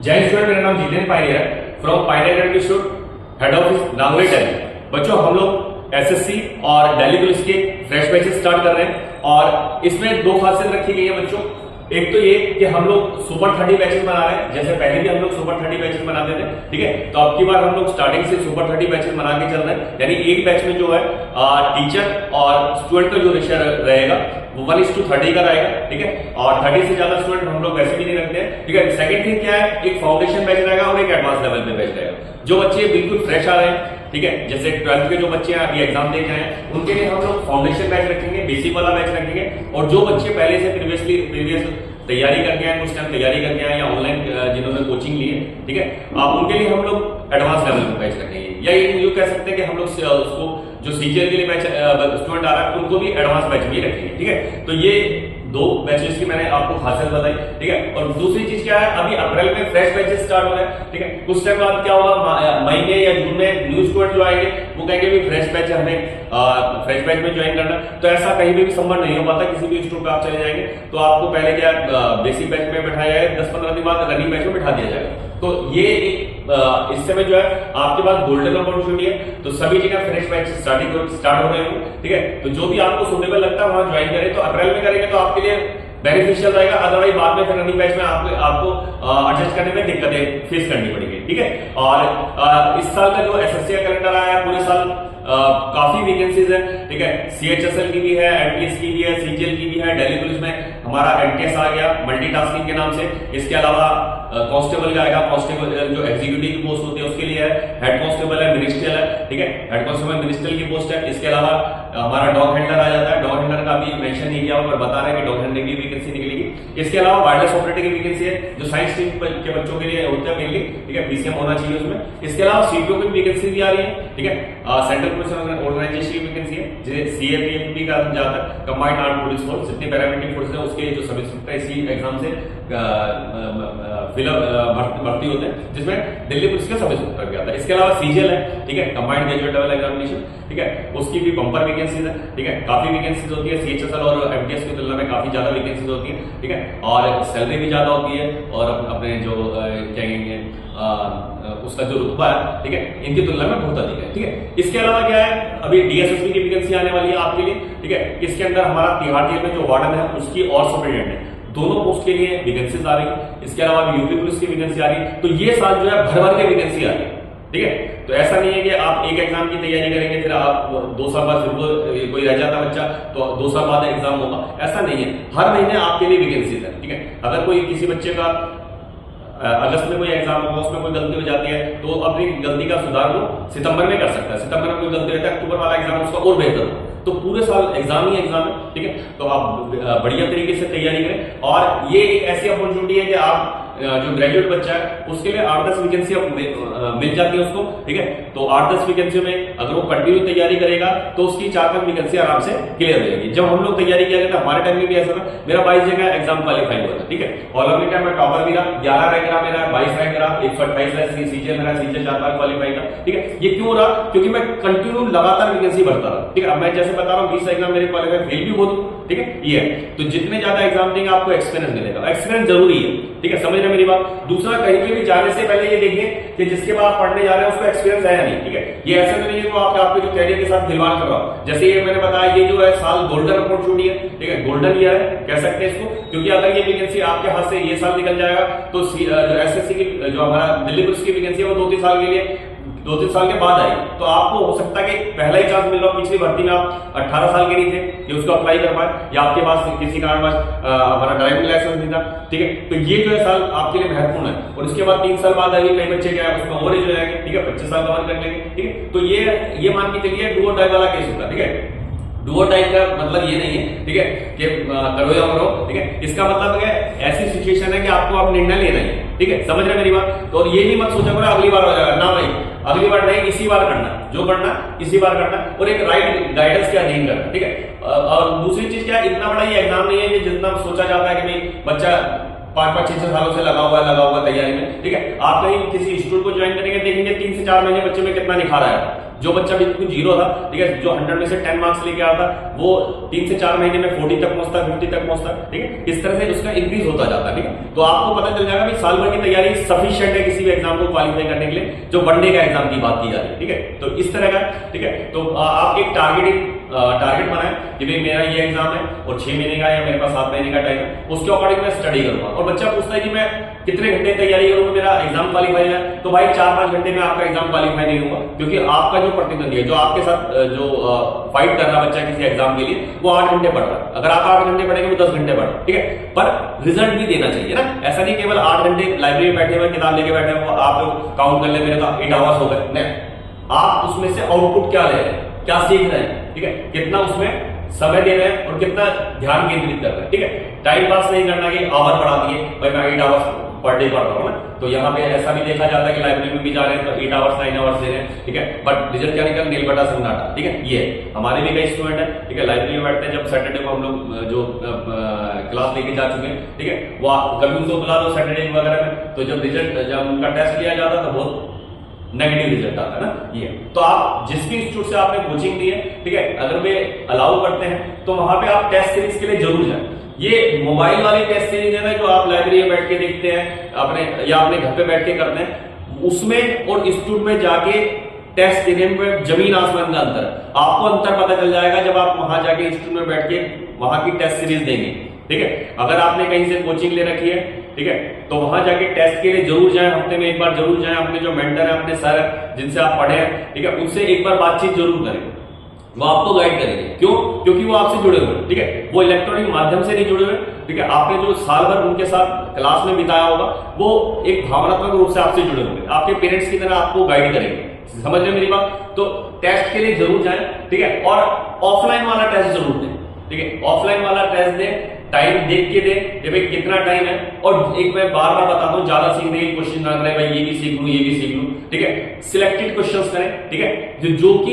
जय स्टूडेंट, मेरा नाम जितेंद्र पायरिया है from Pariya institute, head office Nangloi Delhi. बच्चों, हम लोग एसएससी और दिल्ली पुलिस के फ्रेश बैचेस स्टार्ट कर रहे हैं और इसमें दो खासियत रखी गई है बच्चों। एक तो ये कि हम लोग सुपर 30 बैचेस बना रहे हैं, जैसे पहले भी हम लोग सुपर 30 बैचेस बनाते थे, ठीक है। तो अब की बार हम लोग स्टार्टिंग से सुपर 30 बैचेस बना के चल रहे हैं, यानी एक बैच में जो है टीचर और स्टूडेंट का जो रेशियो रहेगा वो 1:30 का रहेगा, ठीक है। और 30 से ज्यादा स्टूडेंट हम लोग वैसे भी नहीं रखते हैं, ठीक है। सेकंड थिंग क्या है, एक फाउंडेशन बैच रहेगा और एक एडवांस लेवल पे बैच रहेगा। जो बच्चे बिल्कुल फ्रेश आ रहे हैं, ठीक है, जैसे 12th के जो बच्चे हैं अभी एग्जाम दे जाए, उनके लिए हम लोग फाउंडेशन बैच रखेंगे, बेसिक वाला बैच रखेंगे। और जो बच्चे पहले से प्रीवियस तैयारी करके आए, कुछ टाइम तैयारी करके आए या ऑनलाइन जिन्होंने कोचिंग ली है, ठीक है, आप उनके लिए हम लोग एडवांस लेवल पे बैच रखेंगे। या यूं कह सकते हैं कि हम लोग उसको जो सीजीएल के लिए बैच स्टूडेंट आ रहा है उनको भी एडवांस बैच में रखेंगे, ठीक है। तो ये दो बैचेस की मैंने आपको खासियत बताई, ठीक है। और दूसरी चीज क्या है, अभी अप्रैल में फ्रेश बैचेस स्टार्ट हो रहे हैं, ठीक है। कुछ टाइम बाद क्या होगा, मई में या जून में न्यू स्टूडेंट जो आएंगे वो कहेंगे भी फ्रेश बैच हमें फ्रेश बैच में ज्वाइन करना। तो ऐसा कहीं भी संभव नहीं हो पाता, किसी भी इंस्टीट्यूट पे आप चले जाएंगे तो आपको पहले क्या बेसिक बैच में बैठाया जाएगा, 10-15 दिन बाद रनिंग बैच में बैठा दिया जाएगा। तो ये इस समय जो है आपके पास गोल्डन अपॉर्चुनिटी है। तो सभी जगह फ्रेश बैच स्टार्ट हो रहे होंगे, ठीक है। तो जो भी आपको सूटेबल लगता है वहां ज्वाइन करें। तो अप्रैल में करेंगे तो आपके लिए बेनिफिशियल रहेगा, अदरवाइज बाद में फिर रनिंग बैच में आपको एडजस्ट करने में दिक्कतें फेस करनी पड़ेगी, ठीक है। और इस साल का जो एसएससी का कैलेंडर आया है, पूरे साल काफी वैकेंसीज है, ठीक है। सीएचएसएल की भी है, एमटीएस की भी है, सीजीएल की भी है। दिल्ली पुलिस में हमारा एमटीएस आ गया मल्टीटास्किंग के नाम से। इसके अलावा कांस्टेबल का आएगा, कांस्टेबल जो एग्जीक्यूटिव की पोस्ट होती है उसके लिए है, हेड कांस्टेबल है, मिनिस्ट्रियल है, ठीक है। हेड कांस्टेबल मिनिस्ट्रियल की पोस्ट है। इसके अलावा हमारा डॉग हैंडलर आ जाता है। डॉग हैंडलर का भी मेंशन नहीं किया पर बता रहे हैं कि डॉग हैंडलर की वैकेंसी निकलेगी। इसके अलावा वायरलेस ऑपरेटर की वैकेंसी है, जो साइंस स्ट्रीम के बच्चों के लिए होता है मेनली, ठीक है। पीसीएम होना चाहिए उसमें। इसके अलावा सीपीओ की वैकेंसी भी आ रही है, ठीक है। सेंट्रल पुलिस ऑर्गेनाइजेशन की वैकेंसी है, जिसे सीएपीएफपी का जाता है, कंबाइंड आर्म पुलिस फोर्स। जितने पैरामिलिट्री फोर्स है उसके जो सब इंस्पेक्टर इसी एग्जाम से भर्ती होते हैं, जिसमें दिल्ली पुलिस का सब इंस्पेक्टर भी आता है। इसके अलावा सीजीएल है, ठीक है, कंबाइंड ग्रेजुएट लेवल एग्जामिनेशन, ठीक है। उसकी भी बम्पर वैकेंसीज है, ठीक है। काफी वैकेंसीज होती है सीएचएसएल और एमटीएस की तुलना में, काफी ज्यादा वैकेंसीज होती है, ठीक है। और सैलरी भी ज्यादा होती है और अपने जो क्या कहेंगे उसका जो रुतबा है, ठीक है, इनकी तुलना में बहुत अधिक है, ठीक है। इसके अलावा क्या है, अभी डीएसएसपी की वैकेंसी आने वाली है आपके लिए, ठीक है। इसके अंदर हमारा तिहाड़ जेल में जो वार्डन है उसकी और सुपरिटेंडेंट है, दोनों पोस्ट के लिए वैकेंसीज आ रही है। इसके अलावा यूपी पुलिस की वैकेंसी आ रही है। तो ये साल जो है भर भर के वैकेंसी आ रही है, ठीक है। तो ऐसा नहीं है कि आप एक एग्जाम की तैयारी करेंगे फिर आप 2 साल बाद फिर कोई रह जाता बच्चा तो 2 साल बाद एग्जाम होगा, ऐसा नहीं है। हर महीने आपके लिए वैकेंसीज है, ठीक है। अगर कोई किसी बच्चे का अगस्त में कोई एग्जाम होगा, उसमें कोई गलती हो जाती है तो अपनी गलती का सुधार वो सितंबर में कर सकता है। सितंबर में कोई गलती रहता है, अक्टूबर वाला एग्जाम उसका और बेहतर हो। तो पूरे साल एग्जाम ही एग्जाम है, ठीक है। तो आप बढ़िया तरीके से तैयारी करें। और ये एक ऐसी अपॉर्चुनिटी है कि आप जो ग्रेजुएट बच्चा है उसके लिए 8-10 वैकेंसी मिल जाती है उसको, ठीक है। तो 8-10 वैकेंसी में अगर वो कंटिन्यू तैयारी करेगा तो उसकी 4-5 वैकेंसी आराम से क्लियर हो जाएगी। जब हम लोग तैयारी किया करते हमारे टाइम में भी ऐसा था, मेरा 22 जगह एग्जाम क्वालिफाई हुआ था, ठीक है। ऑल ओवर इंडिया में टॉपर भी रहा, 11 रैंक रहा मेरा, 22 रैंक रहा, 128 रैंक सीजीएल मेरा, सीजीएल 4 बार क्वालिफाई था, ठीक है। ये क्यों रहा, क्योंकि मैं कंटिन्यू लगातार वैकेंसी भरता रहा, ठीक है। अब मैं जैसे बता रहा हूँ 20 एग्जाम मेरे क्वालिफाई फेल भी हो दूं, ठीक है। ये है तो जितने ज्यादा एग्जाम देंगे आपको एक्सपीरियंस मिलेगा, एक्सपीरियंस जरूरी है, ठीक है। समझ रहे मेरी बात। दूसरा, कहीं पे भी जाने से पहले ये देखिए कि जिसके बाद आप पढ़ने जा रहे हैं उसको एक्सपीरियंस है या नहीं, ठीक है। ये ऐसा तो नहीं है कि आपके जो कैरियर के साथ खिलवाड़ कर रहा हो। जैसे ये मैंने बताया, ये जो है साल गोल्डन अपॉर्चुनिटी है, ठीक है, गोल्डन ईयर है कह सकते हैं इसको। क्योंकि अगर ये वैकेंसी आपके हाथ से ये साल निकल जाएगा तो एसएससी की जो हमारा दिल्ली पुलिस की वैकेंसी है वो 2-3 साल के लिए 2-3 साल के बाद आएगी। तो आपको हो सकता है कि पहला ही चांस मिल रहा, पिछली भर्ती में आप 18 साल के नहीं थे कि उसको अप्लाई कर पाए, या आपके पास किसी कारणवश हमारा ड्राइविंग लाइसेंस नहीं था, ठीक है। तो ये जो है साल आपके लिए महत्वपूर्ण है। और इसके बाद 3 साल बाद आएगी, कई बच्चे क्या है उसमें ओवर एज हो जाएंगे, ठीक है, 25 साल कवर कर लेंगे, ठीक है। तो ये मान के चलिए डू और डाई वाला केस होता है, ठीक है। डू और डाई का मतलब ये नहीं है, ठीक है, कि करो या मरो, ठीक है। इसका मतलब है ऐसी सिचुएशन है कि आपको अब निर्णय लेना है, ठीक है। समझ रहे मेरी बात। तो ये नहीं मत सोचा करो अगली बार हो जाएगा, ना भाई, अगली बार नहीं, इसी बार करना, जो करना इसी बार करना, और एक राइट गाइडेंस के अधीन करना, ठीक है। और दूसरी चीज क्या है, इतना बड़ा ये एग्जाम नहीं है कि जितना सोचा जाता है कि भाई बच्चा 5-6 सालों से लगा हुआ तैयारी में, ठीक है। आप कहीं किसी इंस्टीट्यूट को ज्वाइन करेंगे, देखेंगे 3 से 4 महीने बच्चे में कितना निखार आया, जो बच्चा बिल्कुल जीरो था, ठीक है, जो 100 में से 10 मार्क्स लेके आता वो 3 से 4 महीने में 40 तक पहुंचता, 50 तक पहुंचता, ठीक है। इस तरह से उसका इंक्रीज होता जाता है, ठीक है। तो आपको पता चल जाएगा साल भर की तैयारी सफिशिएंट है किसी भी एग्जाम को क्वालिफाई करने के लिए, जो वनडे का एग्जाम की बात की जा रही है, ठीक है। तो इस तरह का, ठीक है। तो आप एक टारगेट बनाए कि भाई मेरा ये एग्जाम है और 6 महीने का या मेरे पास 7 महीने का टाइम है, उसके अकॉर्डिंग मैं स्टडी करूंगा। और बच्चा पूछता है कि मैं कितने घंटे तैयारी करूंगा मेरा एग्जाम क्वालिफाई है, तो भाई 4-5 घंटे में आपका एग्जाम क्वालिफाई नहीं होगा, क्योंकि आपका जो प्रतिद्वंदी है, जो आपके साथ जो फाइट कर रहा बच्चा किसी एग्जाम के लिए, वो 8 घंटे पढ़ रहा है। अगर आप 8 घंटे पढ़ेंगे वो 10 घंटे पढ़ रहा है, ठीक है। पर रिजल्ट भी देना चाहिए ना, ऐसा नहीं केवल 8 घंटे लाइब्रेरी में बैठे हुए किताब लेके बैठे हुए आप काउंट कर ले मेरे तो 8 आवर्स हो गए, नहीं, आप उसमें से आउटपुट क्या ले रहे हैं, क्या सीख रहे हैं, ठीक है, कितना उसमें समय दे रहे हैं और कितना ध्यान केंद्रित कर रहे हैं, ठीक है। टाइम पास नहीं करना कि आवर बढ़ा दिए, भाई मैं 8 आवर्स पर डे पढ़ रहा हूँ ना, तो यहाँ पे ऐसा भी देखा जाता है कि लाइब्रेरी में भी जा रहे हैं तो 8 आवर्स 9 आवर्स दे रहे हैं, ठीक है। बट रिजल्ट क्या निकल, नील बटा सन्नाटा, ठीक है। ये हमारे भी कई स्टूडेंट है, ठीक है, लाइब्रेरी में बैठते हैं, जब सैटरडे को हम लोग जो क्लास लेके जा चुके हैं, ठीक है, वो कभी उनको बुला दो सैटरडे वगैरह में, तो जब उनका टेस्ट लिया जाता तो बहुत नेगेटिव रिजल्ट आता है ना। ये तो आप जिस भी इंस्टीट्यूट से आपने कोचिंग दी है, ठीक है, अगर वे अलाउ करते हैं तो वहां पे आप टेस्ट सीरीज के लिए जरूर जाएं। ये मोबाइल वाली टेस्ट सीरीज है ना, जो आप लाइब्रेरी में बैठ के देखते हैं अपने या अपने घर पे बैठ के करते हैं, उसमें और इंस्टीट्यूट में जाके टेस्ट देने में जमीन आसमान का अंतर है। आपको अंतर पता चल जाएगा जब आप वहां जाके इंस्टीट्यूट में बैठ के वहां की टेस्ट सीरीज देंगे, ठीक है। अगर आपने कहीं से कोचिंग ले रखी है, ठीक है, तो वहां जाके टेस्ट के लिए जरूर जाएं, हफ्ते में एक बार जरूर जाएं, अपने जो मेंटर है, अपने सर है जिनसे आप पढ़े हैं, ठीक है, उनसे एक बार बातचीत जरूर करें, वो आपको गाइड करेंगे। क्यों? क्योंकि वो आपसे जुड़े हुए, ठीक है, वो इलेक्ट्रॉनिक माध्यम से नहीं जुड़े हुए, ठीक है। आपने जो साल भर उनके साथ क्लास में बिताया होगा वो एक भावनात्मक रूप से आपसे जुड़े होंगे, आपके पेरेंट्स की तरह आपको गाइड करेंगे। समझ रहे मेरी बात? तो टेस्ट के लिए जरूर जाएं, ठीक है, और ऑफलाइन वाला टेस्ट जरूर दें, ठीक है, ऑफलाइन वाला टेस्ट दें, टाइम देख के दे कि भाई कितना टाइम है। और एक मैं बार बार बताता हूं, ज्यादा सीखने के क्वेश्चन ना करें, भाई ये भी सीख लूं ये भी सीख लूं, ठीक है। सिलेक्टेड क्वेश्चंस करें, ठीक है, जो कि